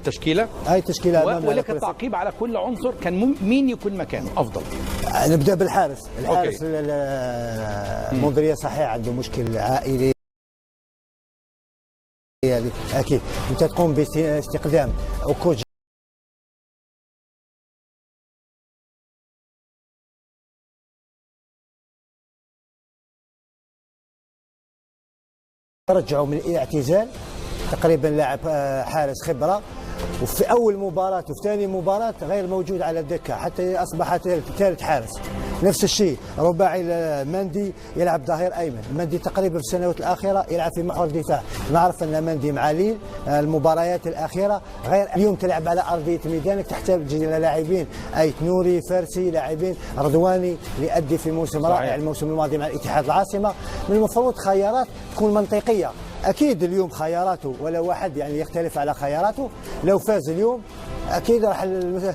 تشكيله هاي تشكيله ولك التعقيب على كل عنصر كان مين يكون مكانه افضل. نبدا بالحارس. المنذريه صحيح عنده مشكل عائلي اكيد. انت تقوم باستخدام كوتش رجعوا من الاعتزال تقريبا لاعب حارس خبره، وفي اول مباراه وفي ثاني مباراه غير موجود على الدكه حتى اصبح ثالث حارس. نفس الشيء رباعي مندي يلعب ظهير ايمن. مندي تقريبا في السنوات الاخيره يلعب في محور الدفاع. نعرف ان مندي مع ليل المباريات الاخيره غير اليوم تلعب على ارضيه ميدانك، تحتاج الى لاعبين ايت نوري فارسي، لاعبين رضواني ليؤدي في موسم رائع الموسم الماضي مع الاتحاد العاصمه. من المفروض خيارات تكون منطقيه. اكيد اليوم خياراته ولا واحد يعني يختلف على خياراته. لو فاز اليوم اكيد راح الكل